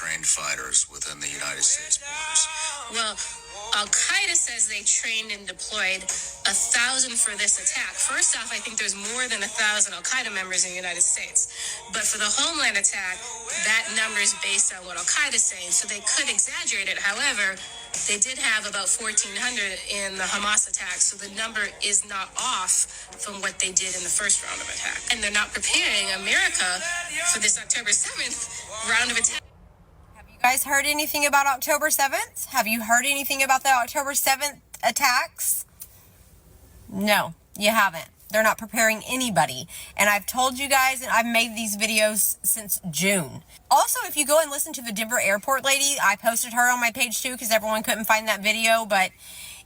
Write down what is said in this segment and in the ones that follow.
trained fighters within the United States borders? Well, Al-Qaeda says they trained and deployed 1,000 for this attack. First off, I think there's more than 1,000 Al-Qaeda members in the United States. But for the homeland attack, that number is based on what Al-Qaeda is saying, so they could exaggerate it. However, they did have about 1,400 in the Hamas attack, so the number is not off from what they did in the first round of attack. And they're not preparing America for this October 7th round of attack. Guys heard anything about October 7th? Have you heard anything about the October 7th attacks? No, you haven't. They're not preparing anybody. And I've told you guys, and I've made these videos since June. Also, if you go and listen to the Denver airport lady, I posted her on my page too because everyone couldn't find that video, but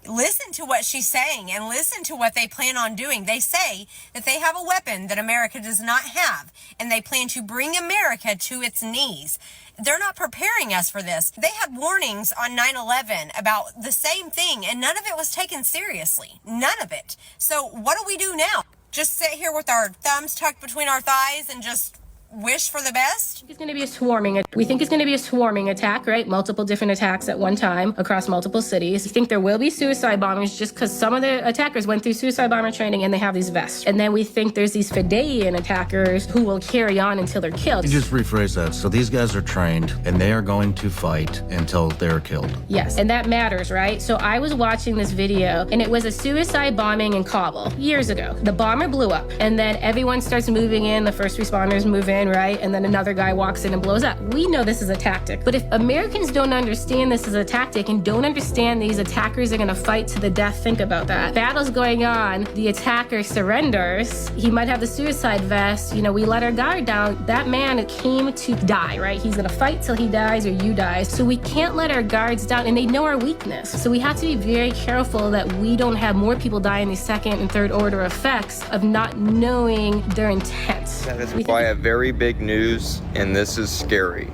listen to what she's saying and listen to what they plan on doing. They say that they have a weapon that America does not have, and they plan to bring America to its knees. They're not preparing us for this. They had warnings on 9/11 about the same thing, and none of it was taken seriously. None of it. So what do we do now? Just sit here with our thumbs tucked between our thighs and just wish for the best? It's going to be a swarming. We think it's going to be a swarming attack, right? Multiple different attacks at one time across multiple cities. We think there will be suicide bombings just because some of the attackers went through suicide bomber training and they have these vests. And then we think there's these Fideian attackers who will carry on until they're killed. You just rephrase that. So these guys are trained and they are going to fight until they're killed. Yes, and that matters, right? So I was watching this video and it was a suicide bombing in Kabul years ago. The bomber blew up and then everyone starts moving in. The first responders move in, right? And then another guy walks in and blows up. We know this is a tactic. But if Americans don't understand this is a tactic and don't understand these attackers are going to fight to the death, think about that. Battle's going on. The attacker surrenders. He might have the suicide vest. You know, we let our guard down. That man came to die, right? He's going to fight till he dies or you die. So we can't let our guards down, and they know our weakness. So we have to be very careful that we don't have more people die in these second and third order effects of not knowing their intent. That is why I have very big news, and this is scary.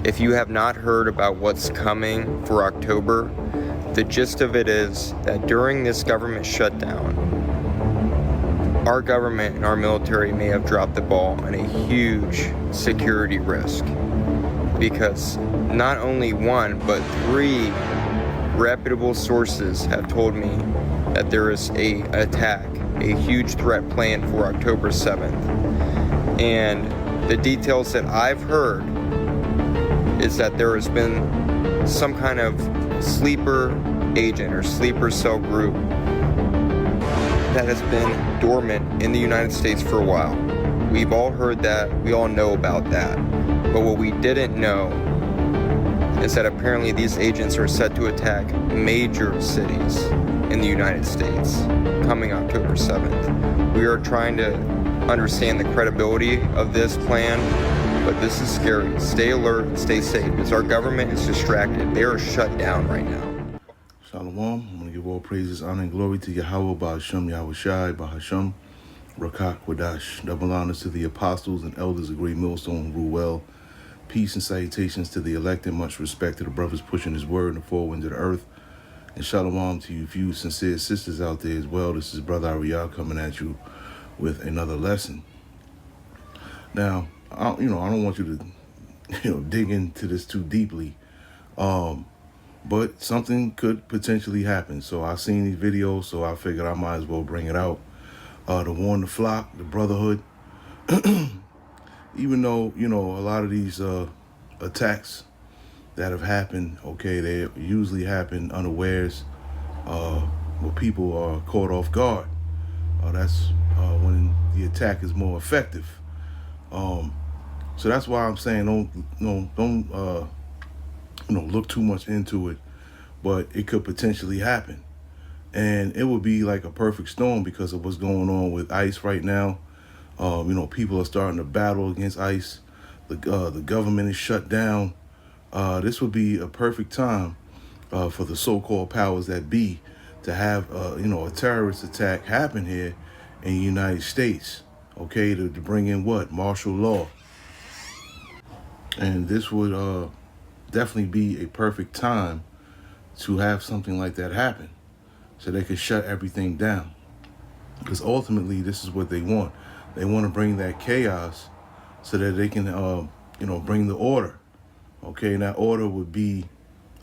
If you have not heard about what's coming for October, the gist of it is that during this government shutdown, our government and our military may have dropped the ball on a huge security risk, because not only one, but 3 reputable sources have told me that there is an attack, a huge threat planned for October 7th. And the details that I've heard is that there has been some kind of sleeper agent or sleeper cell group that has been dormant in the United States for a while. We've all heard that, we all know about that. But what we didn't know is that apparently these agents are set to attack major cities in the United States coming October 7th. We are trying to understand the credibility of this plan, but this is scary. Stay alert, stay safe, because our government is distracted. They are shut down right now. Shalom. I'm going to give all praises, honor, and glory to YAHAWAH, BAHASHAM, YAHAWASHI, BAHASHAM, Barak, Wadash. Double honors to the apostles and elders of Great Millstone, rule well. Peace and salutations to the elect, and much respect to the brothers pushing his word in the four winds of the earth. And shalom to you few sincere sisters out there as well. This is Brother Ariel coming at you with another lesson. Now, I don't want you to, dig into this too deeply, but something could potentially happen. So I seen these videos, so I figured I might as well bring it out to warn the flock, the brotherhood. Even though, a lot of these attacks that have happened, okay, they usually happen unawares, where people are caught off guard. That's when the attack is more effective. So that's why I'm saying don't look too much into it, but it could potentially happen. And it would be like a perfect storm because of what's going on with ICE right now. People are starting to battle against ICE. The government is shut down. This would be a perfect time for the so-called powers that be to have a terrorist attack happen here in the United States, okay, to bring in martial law. And this would definitely be a perfect time to have something like that happen, so they could shut everything down. Because ultimately, this is what they want. They want to bring that chaos so that they can, bring the order, Okay, and that order would be,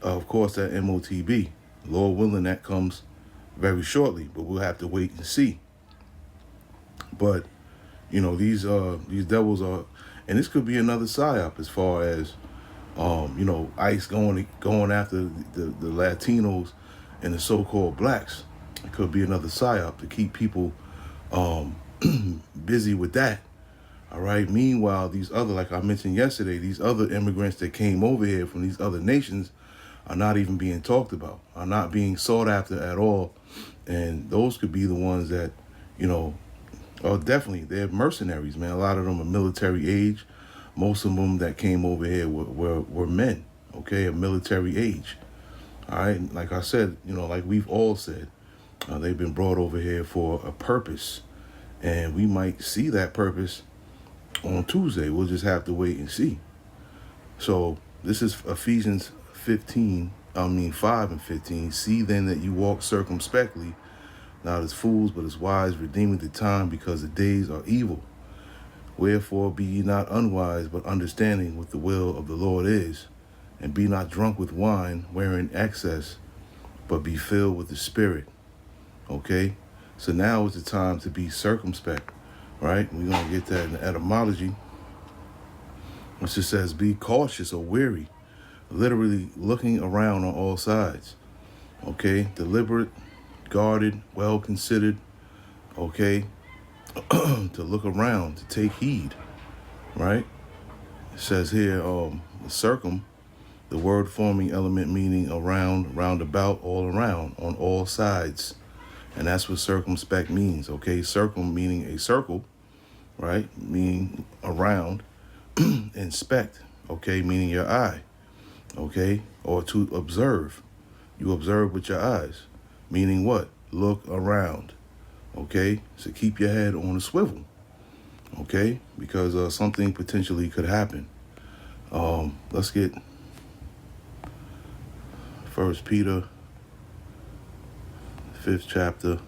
of course, that MOTB. Lord willing, that comes very shortly, but we'll have to wait and see. But you know, these devils are, and this could be another psyop as far as you know, ICE going after the Latinos and the so-called blacks. It could be another psyop to keep people busy with that. All right. Meanwhile, these other, like I mentioned yesterday, these other immigrants that came over here from these other nations are not even being talked about, are not being sought after at all. And those could be the ones that, you know, are definitely, they're mercenaries, man. A lot of them are military age. Most of them that came over here were men, okay, of military age. All right. Like I said, you know, like we've all said, they've been brought over here for a purpose. And we might see that purpose on Tuesday. We'll just have to wait and see. So this is Ephesians 5 and 15. See then that you walk circumspectly, not as fools, but as wise, redeeming the time, because the days are evil. Wherefore be ye not unwise, but understanding what the will of the Lord is. And be not drunk with wine, wherein excess, but be filled with the Spirit. Okay? So now is the time to be circumspect, right? We're going to get that in the etymology, which just says be cautious or wary, literally looking around on all sides. Okay? Deliberate, guarded, well considered, okay? To look around, to take heed, right? It says here, circum, the word forming element meaning around, roundabout, all around, on all sides. And that's what circumspect means, okay? Circum meaning a circle, right? Meaning around. Inspect, okay? Meaning your eye, okay? Or to observe. You observe with your eyes. Meaning what? Look around, okay? So keep your head on a swivel, okay? Because something potentially could happen. Let's get 1 Peter 5th chapter.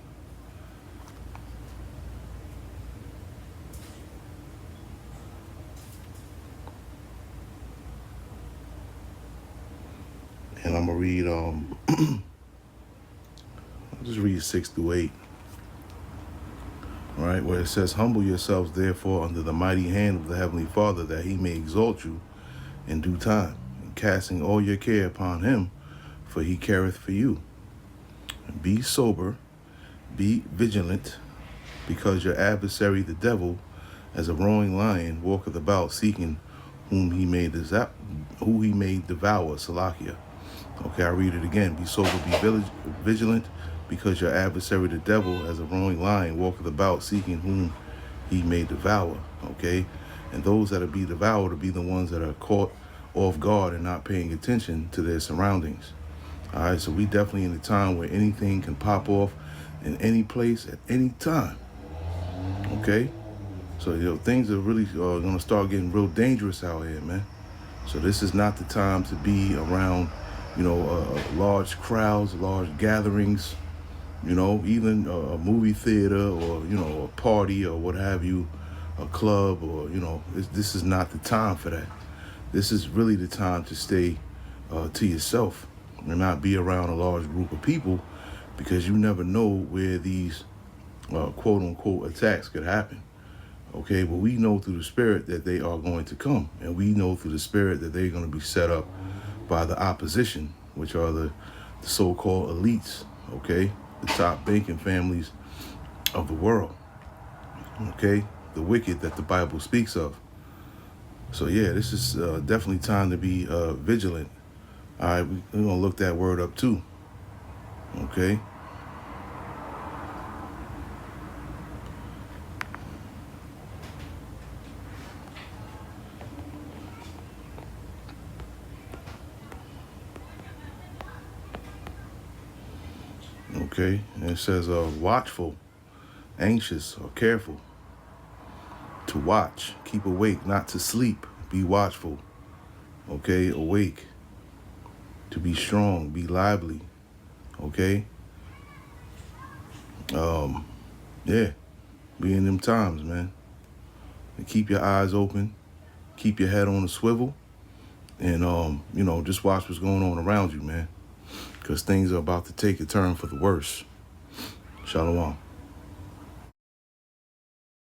And I'm gonna read I'll just read 6 through 8. All right, where it says, humble yourselves therefore under the mighty hand of the Heavenly Father, that he may exalt you in due time, and casting all your care upon him, for he careth for you. Be sober, be vigilant, because your adversary the devil, as a roaring lion, walketh about seeking whom he may devour. Salakia. Okay, I read it again. Be sober, be vigilant, because your adversary the devil, as a roaring lion, walketh about seeking whom he may devour. Okay, and those that are be devoured will be the ones that are caught off guard and not paying attention to their surroundings. All right, so we definitely in a time where anything can pop off in any place at any time. Okay, so you know things are really going to start getting real dangerous out here, man. So this is not the time to be around, you know, large crowds, large gatherings. You know, even a movie theater or you know a party or what have you, a club or you know this is not the time for that. This is really the time to stay to yourself and not be around a large group of people, because you never know where these quote unquote attacks could happen. Okay, but we know through the Spirit that they are going to come, and we know through the Spirit that they're going to be set up by the opposition, which are the so-called elites, okay, the top banking families of the world, okay, the wicked that the Bible speaks of. So yeah, this is definitely time to be vigilant. All right, we're going to look that word up too. Okay. Okay, and it says watchful, anxious, or careful. To watch, keep awake, not to sleep, be watchful. Okay, awake. To be strong, be lively, okay? Yeah, be in them times, man. And keep your eyes open, keep your head on a swivel, And, you know, just watch what's going on around you, man. Because things are about to take a turn for the worse. Shalom.